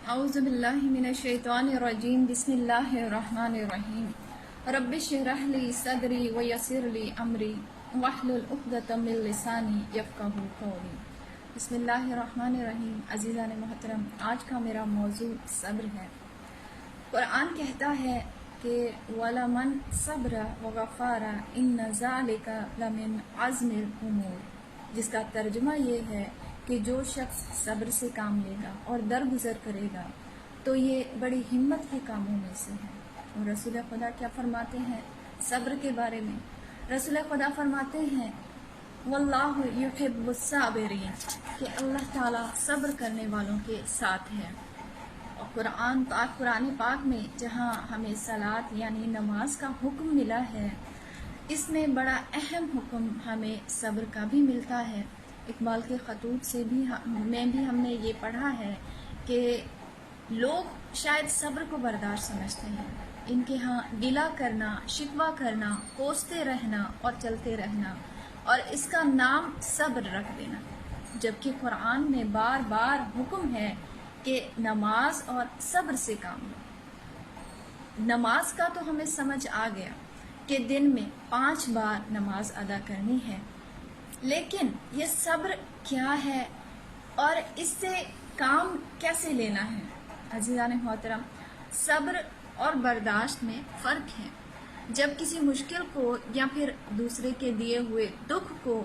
اعوذ باللہ من الشیطان الرجیم بسم اللہ الرحمن الرحیم رب اشرح لی صدری ویسر لی امری واحلل عقدۃ من لسانی یفقہوا قولی۔ بسم اللہ الرحمن الرحیم۔ عزیزان محترم، آج کا میرا موضوع صبر ہے۔ قرآن کہتا ہے کہ وَلَمَنْ صَبْرَ وَغَفَارَ إِنَّ ذَلِكَ لَمِنْ عَزْمِ الْأُمُورِ، جس کا ترجمہ یہ ہے کہ جو شخص صبر سے کام لے گا اور درگزر کرے گا تو یہ بڑی ہمت کے کاموں میں سے ہے۔ اور رسول خدا کیا فرماتے ہیں صبر کے بارے میں؟ رسول خدا فرماتے ہیں واللہ یحب الصابرین، کہ اللہ تعالیٰ صبر کرنے والوں کے ساتھ ہے۔ اور قرآن پاک میں جہاں ہمیں صلاۃ یعنی نماز کا حکم ملا ہے، اس میں بڑا اہم حکم ہمیں صبر کا بھی ملتا ہے۔ اقبال کے خطوط سے بھی ہم نے یہ پڑھا ہے کہ لوگ شاید صبر کو برداشت سمجھتے ہیں، ان کے ہاں گلہ کرنا، شکوہ کرنا، کوستے رہنا اور چلتے رہنا اور اس کا نام صبر رکھ دینا، جبکہ قرآن میں بار بار حکم ہے کہ نماز اور صبر سے کام لو۔ نماز کا تو ہمیں سمجھ آ گیا کہ دن میں 5 بار نماز ادا کرنی ہے، لیکن یہ صبر کیا ہے اور اس سے کام کیسے لینا ہے؟ عزیزان محترم، صبر اور برداشت میں فرق ہے۔ جب کسی مشکل کو یا پھر دوسرے کے دیے ہوئے دکھ کو،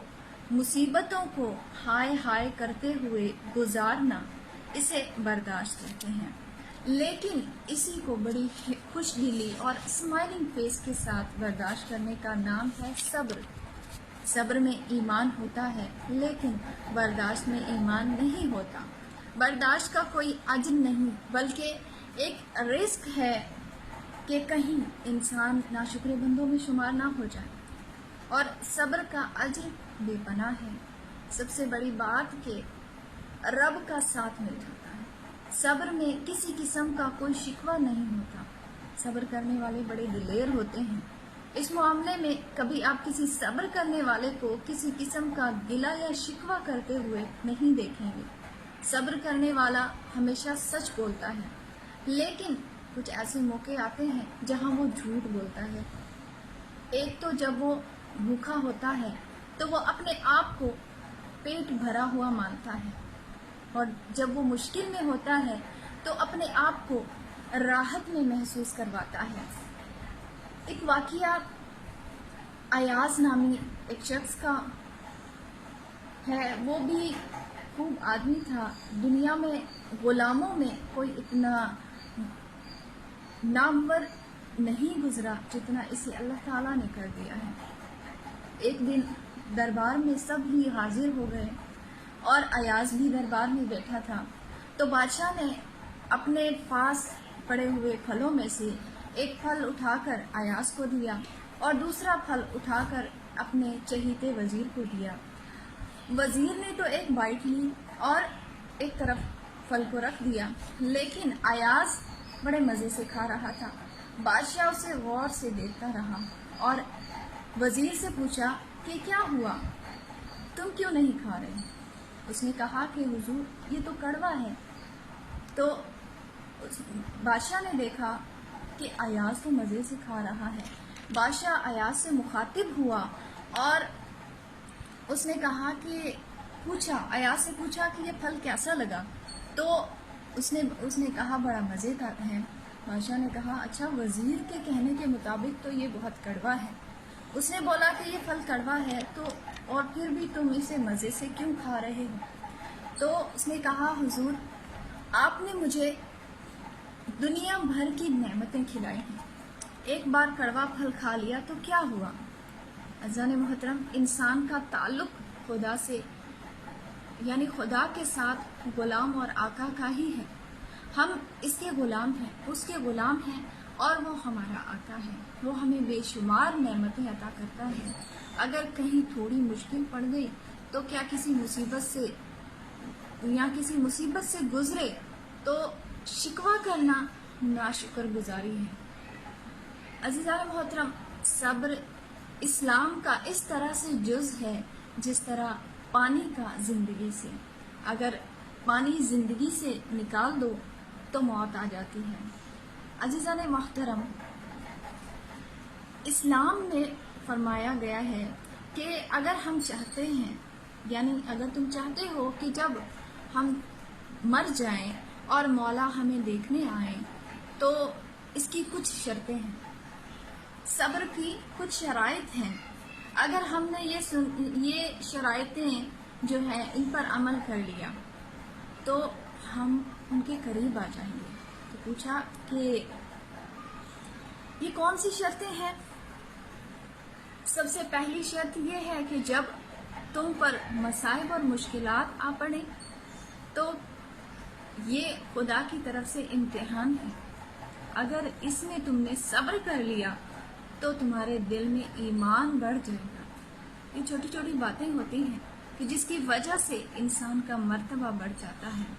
مصیبتوں کو ہائے ہائے کرتے ہوئے گزارنا، اسے برداشت کہتے ہیں، لیکن اسی کو بڑی خوش دلی اور اسمائلنگ فیس کے ساتھ برداشت کرنے کا نام ہے صبر۔ صبر میں ایمان ہوتا ہے، لیکن برداشت میں ایمان نہیں ہوتا۔ برداشت کا کوئی اجر نہیں، بلکہ ایک رزق ہے کہ کہیں انسان ناشکر بندوں میں شمار نہ ہو جائے، اور صبر کا اجر بے پناہ ہے۔ سب سے بڑی بات کہ رب کا ساتھ مل جاتا ہے۔ صبر میں کسی قسم کا کوئی شکوہ نہیں ہوتا۔ صبر کرنے والے بڑے دلیر ہوتے ہیں۔ اس معاملے میں کبھی آپ کسی صبر کرنے والے کو کسی قسم کا گلہ یا شکوہ کرتے ہوئے نہیں دیکھیں گے۔ صبر کرنے والا ہمیشہ سچ بولتا ہے، لیکن کچھ ایسے موقع آتے ہیں جہاں وہ جھوٹ بولتا ہے۔ ایک تو جب وہ بھوکا ہوتا ہے تو وہ اپنے آپ کو پیٹ بھرا ہوا مانتا ہے، اور جب وہ مشکل میں ہوتا ہے تو اپنے آپ کو راحت میں محسوس کرواتا ہے۔ ایک واقعہ ایاز نامی ایک شخص کا ہے، وہ بھی خوب آدمی تھا۔ دنیا میں غلاموں میں کوئی اتنا نامور نہیں گزرا جتنا اسے اللہ تعالیٰ نے کر دیا ہے۔ ایک دن دربار میں سب ہی حاضر ہو گئے اور ایاز بھی دربار میں بیٹھا تھا، تو بادشاہ نے اپنے پاس پڑے ہوئے پھلوں میں سے ایک پھل اٹھا کر ایاز کو دیا اور دوسرا پھل اٹھا کر اپنے چہیتے وزیر کو دیا۔ وزیر نے تو ایک بائٹ لی اور ایک طرف پھل کو رکھ دیا، لیکن ایاز بڑے مزے سے کھا رہا تھا۔ بادشاہ اسے غور سے دیکھتا رہا اور وزیر سے پوچھا کہ کیا ہوا، تم کیوں نہیں کھا رہے؟ اس نے کہا کہ حضور، یہ تو کڑوا ہے۔ تو بادشاہ نے دیکھا کہ ایاز تو مزے سے کھا رہا ہے۔ بادشاہ ایاز سے مخاطب ہوا اور اس نے کہا کہ ایاز سے پوچھا کہ یہ پھل کیسا لگا؟ تو اس نے کہا بڑا مزے کا ہے۔ بادشاہ نے کہا اچھا، وزیر کے کہنے کے مطابق تو یہ بہت کڑوا ہے۔ اس نے بولا کہ یہ پھل کڑوا ہے تو اور پھر بھی تم اسے مزے سے کیوں کھا رہے ہو؟ تو اس نے کہا حضور، آپ نے مجھے دنیا بھر کی نعمتیں کھلائی ہیں، ایک بار کڑوا پھل کھا لیا تو کیا ہوا؟ عزیزان محترم، انسان کا تعلق خدا سے یعنی خدا کے ساتھ غلام اور آقا کا ہی ہے۔ ہم اس کے غلام ہیں، اس کے غلام ہیں، اور وہ ہمارا آقا ہے۔ وہ ہمیں بے شمار نعمتیں عطا کرتا ہے۔ اگر کہیں تھوڑی مشکل پڑ گئی تو کیا کسی مصیبت سے گزرے تو شکوہ کرنا ناشکر گزاری ہے۔ عزیزان محترم، صبر اسلام کا اس طرح سے جز ہے جس طرح پانی کا زندگی سے۔ اگر پانی زندگی سے نکال دو تو موت آ جاتی ہے۔ عزیزان محترم، اسلام میں فرمایا گیا ہے کہ اگر ہم چاہتے ہیں، یعنی اگر تم چاہتے ہو کہ جب ہم مر جائیں اور مولا ہمیں دیکھنے آئیں تو اس کی کچھ شرطیں ہیں، صبر کی کچھ شرائط ہیں۔ اگر ہم نے یہ شرائطیں جو ہیں ان پر عمل کر لیا تو ہم ان کے قریب آ جائیں گے۔ تو پوچھا کہ یہ کون سی شرطیں ہیں؟ سب سے پہلی شرط یہ ہے کہ جب تم پر مصائب اور مشکلات آ پڑیں تو یہ خدا کی طرف سے امتحان ہے، اگر اس میں تم نے صبر کر لیا تو تمہارے دل میں ایمان بڑھ جائے گا۔ یہ چھوٹی چھوٹی باتیں ہوتی ہیں کہ جس کی وجہ سے انسان کا مرتبہ بڑھ جاتا ہے۔